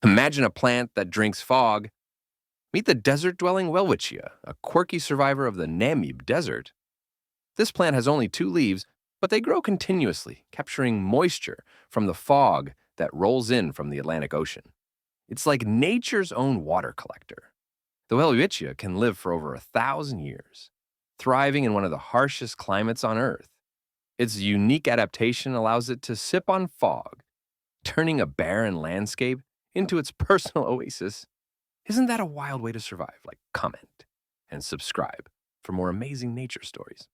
Imagine a plant that drinks fog. Meet the desert-dwelling welwitschia, a quirky survivor of the Namib Desert. This plant has only 2 leaves, but they grow continuously, capturing moisture from the fog that rolls in from the Atlantic Ocean. It's like nature's own water collector. The welwitschia can live for over 1,000 years, thriving in one of the harshest climates on Earth. Its unique adaptation allows it to sip on fog, turning a barren landscape into its personal oasis. Isn't that a wild way to survive? Like, comment and subscribe for more amazing nature stories.